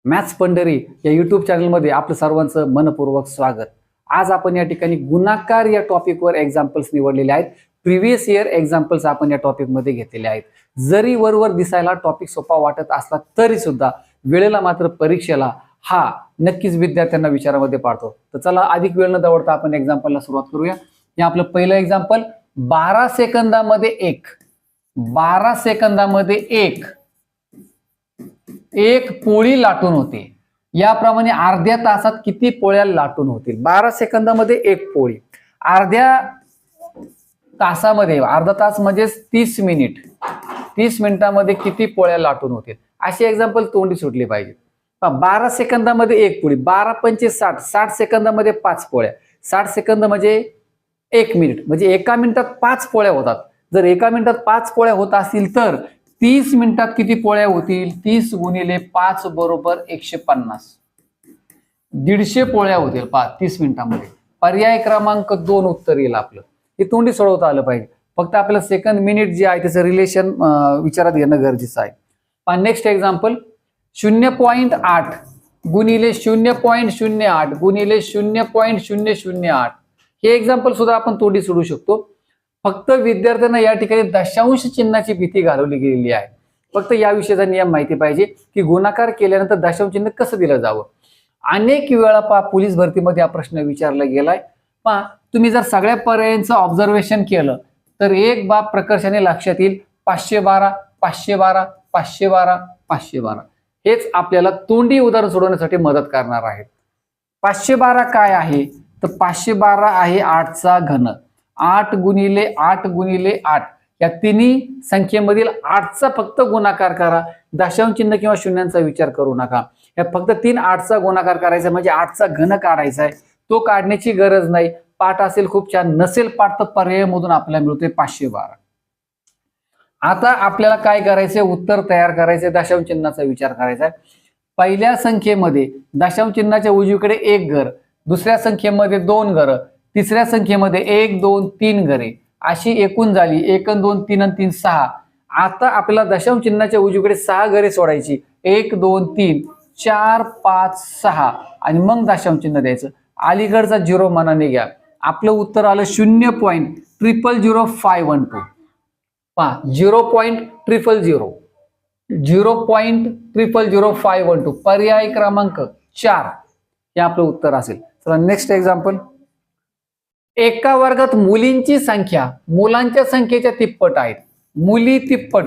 Maths Pandhari या YouTube चॅनलमध्ये आपलं सर्वांचं मनपूर्वक स्वागत. आज आपण या ठिकाणी गुणाकार या टॉपिकवर एक्झाम्पल्स निवडलेले आहेत. प्रिव्हियस इयर एक्झाम्पल्स आपण या टॉपिकमध्ये घेतलेले आहेत. जरी वरवर दिसायला टॉपिक सोपा वाटत असला तरी सुद्धा वेळेला मात्र परीक्षेला हा नक्कीच विद्यार्थ्यांना विचारामध्ये पाडतो. तर चला अधिक वेळ न दवडता आपण एक्झाम्पलला सुरुवात करूया. हे आपलं पहिलं एक्झाम्पल 12 सेकंदामध्ये एक पोळी लाटून होते. याप्रमाणे अर्ध्या तासात किती पोळ्या लाटून होतील? 12 सेकंदामध्ये एक पोळी. अर्ध्या तासामध्ये अर्धा तास म्हणजे 30 मिनिट. 30 मिनिटांमध्ये किती पोळ्या लाटून होतील? अशी एक्झाम्पल तोंडी सुटली पाहिजे. 12 सेकंदामध्ये एक पोळी, 12 पंचे 60, 60 सेकंदामध्ये 5 पोळ्या, 60 सेकंद म्हणजे 1 मिनिट, म्हणजे एका मिनिटात 5 पोळ्या होतात. जर एका मिनिटात 5 पोळ्या होत असतील तर 30 मिनिटात किती पोळ्या होतील? 30 गुणिले 5 बरोबर 150. 150 पोळ्या होतील 30 मिनिटांमध्ये. पर्याय क्रमांक 2 उत्तर येईल आपलं. हे तोंडी सोडवता आलं पाहिजे. फक्त आपल्याला सेकंद मिनिट जे आहे त्याचं रिलेशन विचारात घेणं गरजेचं आहे. नेक्स्ट एक्झाम्पल 0.8 गुणिले 0.08 गुणिले 0.008. हे एक्झाम्पल सुद्धा आपण तोंडी सोडू शकतो. फक्त विद्यार्थ्यांना या ठिकाणी दशांश चिन्हाची भीती घालवली गेलेली आहे. फक्त या विषयाचा नियम माहिती पाहिजे की गुणाकार केल्यानंतर दशांश चिन्ह कसं दिलं जावं. अनेक वेळा पोलीस भरतीमध्ये हा प्रश्न विचारला गेलाय. तुम्ही जर सगळ्या पर्यायांचं ऑब्झर्वेशन केलं तर एक बाब प्रकर्षाने लक्षात येईल. 512 512 512 512 हेच आपल्याला तोंडी उदाहरण सोडवण्यासाठी मदत करणार आहे. 512 काय आहे? तर 512 आहे 8चा घन. 8 गुणिले 8 गुणिले 8 या तिन्ही संख्येमधील 8चा फक्त गुणाकार करा. दशांश चिन्ह किंवा शून्यांचा विचार करू नका. या फक्त 3 8चा गुणाकार करायचा म्हणजे 8चा घन काढायचा आहे. तो काढण्याची गरज नाही. पाठ असेल खूप छान, नसेल पाठ तर पर्यायमधून आपल्याला मिळतोय 512. आता आपल्याला काय करायचंय? उत्तर तयार करायचंय. दशांश चिन्हाचा विचार करायचा आहे. पहिल्या संख्येमध्ये दशांश चिन्हाच्या उजवीकडे 1 घर, दुसऱ्या संख्येमध्ये 2 घरं, तिसऱ्या संख्येमध्ये 1 2 3 घरे, अशी एकूण झाली 1 2 3 आणि 3 6. आता आपल्याला दशांश चिन्हाच्या उजवीकडे 6 घरे सोडायची. 1 2 3 4 5 6 आणि मग दशांश चिन्ह द्यायचं. अलीकडचा 0 मनाने घ्या. आपलं उत्तर आलं 0.000512. 0.000512. पर्याय क्रमांक 4 हे आपलं उत्तर असेल. चला नेक्स्ट एक्झाम्पल. एका वर्गात मुलींची संख्या मुलांच्या संख्येच्या तिप्पट आहेत. मुली तिप्पट.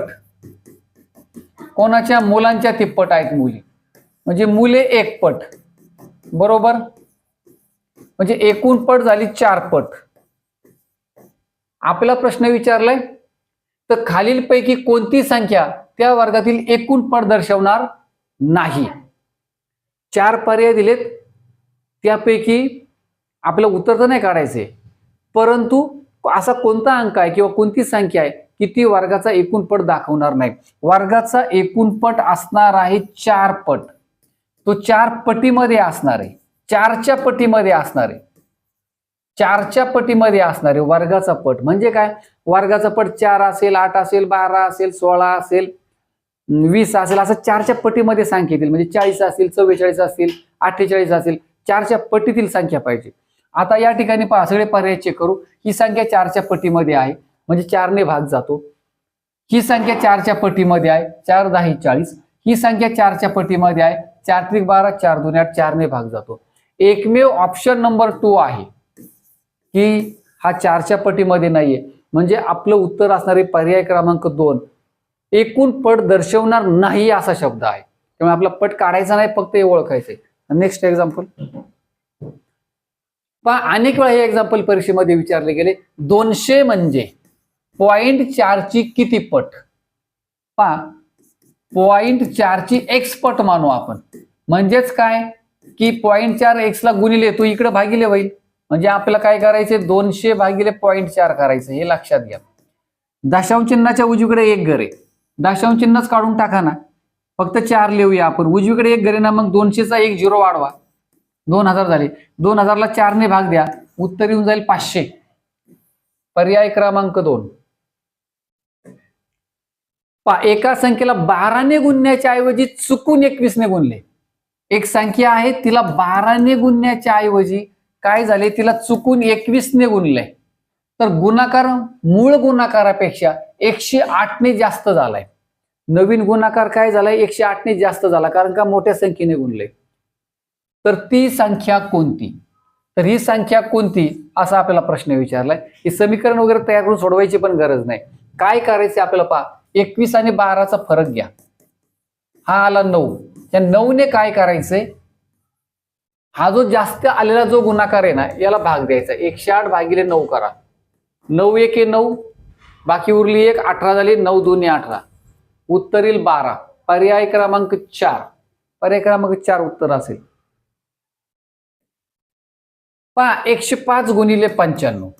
कोणाच्या? मुलांच्या तिप्पट आहेत मुली. म्हणजे मुले 1 पट. बरोबर. म्हणजे एकूण पट झाली 4 पट. आपला प्रश्न विचारलाय तर खालीलपैकी कोणती संख्या त्या वर्गातील एकूण पट दर्शवणार नाही? 4 पर्याय दिलेत. त्यापैकी आपलं उत्तर तर नाही काढायचंय, परंतु असा कोणता अंक आहे किंवा कोणती संख्या आहे की ती वर्गाचा एकूण पट दाखवणार नाही? वर्गाचा एकूण पट असणार आहे 4 पट. तो 4 पटीमध्ये असणार आहे. 4च्या पटीमध्ये असणार आहे. 4च्या पटीमध्ये असणार आहे वर्गाचा पट. म्हणजे काय? वर्गाचा पट 4 असेल, 8 असेल, 12 असेल, 16 असेल, 20 असेल, असं 4च्या पटीमध्ये संख्या येतील. म्हणजे 40 असेल, 44 असेल, 48 असेल, 4च्या पटीतील संख्या पाहिजे. आता या ठिकाणी पहा, सगळे पर्याय चेक करू. ही संख्या 4च्या पटीमध्ये आहे म्हणजे 4 ने भाग जातो. ही संख्या 4च्या पटीमध्ये आहे, 4 10 40. ही संख्या 4च्या पटीमध्ये आहे, 4 त्रिक 12, 4 2 8, 4 ने भाग जातो. एकमेव ऑप्शन नंबर 2 आहे की हा 4च्या पटीमध्ये नाहीये. म्हणजे आपलं उत्तर असणारे पर्याय क्रमांक 2 एकूण पट दर्शवणार नाही असा शब्द आहे. त्यामुळे आपला पट काढायचा नाही, फक्त हे ओळखायचंय. Next example. अनेक वेळा हे एक्झाम्पल परीक्षेमध्ये विचारले गेले. 200 म्हणजे 0.4 ची किती पट? 0.4 ची x पट मानू आपण. म्हणजेच काय की 0.4 x ला गुणिले तो इकडे भागिले होईल. म्हणजे आपल्याला काय करायचे? 200 भागिले 0.4 करायचं. हे लक्षात घ्या. दशांश चिन्हाच्या उजवीकडे 1 घर आहे. दशांश चिन्हच काढून टाका ना. फक्त 4 लिहूया आपण. उजवीकडे 1 घर आहे ना, मग 200चा 1 0 वाढवा. 2000 झाले. 2000ला 4 ने भाग द्या. उत्तर येऊन जाईल 500. पर्याय क्रमांक 2. एका संख्येला 12 ने गुणण्याच्या ऐवजी चुकून 21 ने गुणले. एक संख्या आहे तिला 12ने गुणण्याच्या ऐवजी काय झाले, तिला चुकून 21ने गुणलंय, तर गुणाकार मूळ गुणाकारापेक्षा 108ने जास्त झालाय. नवीन गुणाकार काय झालाय, 108ने जास्त झाला, कारण का मोठ्या संख्येने गुणलंय. तर ती संख्या कोणती, तर ही संख्या कोणती असा आपल्याला प्रश्न विचारलाय. हे समीकरण वगैरे तयार करून सोडवायची पण गरज नाही. काय करायचे आपल्याला, पहा 21 आणि 12चा फरक घ्या. हा आला 9, त्या 9ने काय करायचंय, हा जो जास्त आलेला जो गुणाकार आहे ना याला भाग द्यायचा. 108 भागिले 9 करा. 9 1 9, बाकी उरली 1, 18 झाली. 9 2 18, उत्तर येईल 12. पर्याय क्रमांक 4, पर्याय क्रमांक 4 उत्तर असेल. पहा 105 गुणिले 95,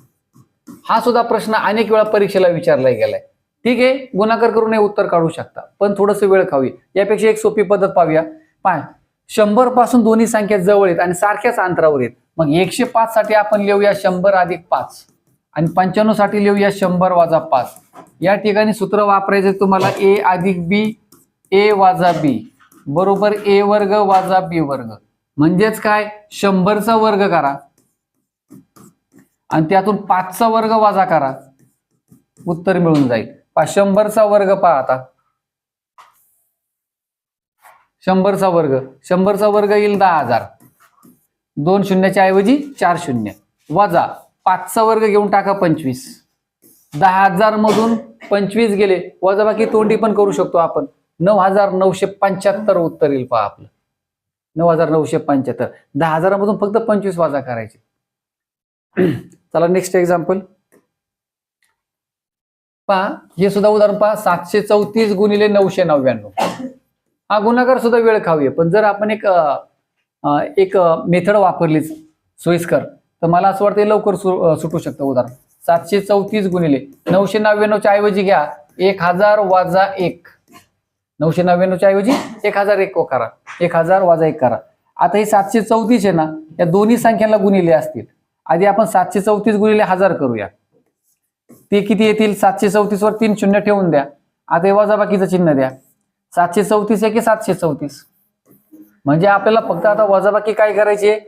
हा सुद्धा प्रश्न अनेक वेळा परीक्षेला विचारला गेलाय. ठीक आहे, गुणाकार करून हे उत्तर काढू शकता, पण थोडस वेळ खावी. यापेक्षा एक सोपी पद्धत पाहूया. पहा 100 पासून दोन्ही संख्या जवळ आहेत आणि सारख्याच अंतरावर आहेत. मग 105 साठी आपण लिहूया 100 अधिक 5 आणि 95 साठी लिहूया 100 वजा 5. या ठिकाणी सूत्र वापरायचे तुम्हाला, ए अधिक बी ए वजा बी बरोबर ए वर्ग वजा बी वर्ग. म्हणजेच काय, 100चा वर्ग करा आणि त्यातून 5चा वर्ग वजा करा, उत्तर मिळून जाईल. 100चा वर्ग पहा आता, 100चा वर्ग, 100चा वर्ग येईल 10,000. 2 शून्याच्या ऐवजी 4 शून्य वजा 5चा वर्ग घेऊन टाका 25. 10,000 मधून 25 गेले, वजा बाकी तोंडी पण करू शकतो आपण. 9,975 उत्तर येईल पहा आपलं, 9,975. 10,000 मधून फक्त 25 वजा करायचे. चला नेक्स्ट एक्झाम्पल पहा. हे सुद्धा उदाहरण पहा. 734 गुणिले 999, हा गुणाकार सुद्धा वेळ खाऊया, पण जर आपण एक मेथड वापरलीच सोयीस्कर, तर मला असं वाटतं लवकर सुटू शकतं उदाहरण. 734 गुणिले 999च्या ऐवजी घ्या 1000 वजा 1. 999च्या ऐवजी 1001 करा, 1000 वजा 1 करा. आता हे 734 आहे ना, या दोन्ही संख्यांना गुणिले असतील. आधी आपण 734 गुणिले 1000 करूया. ते किती येतील, 734 वर 3 शून्य ठेवून द्या. आता हे वजाबाकीचं चिन्ह द्या. 734 आहे की 734, म्हणजे आपल्याला फक्त आता वजाबाकी काय करायची आहे,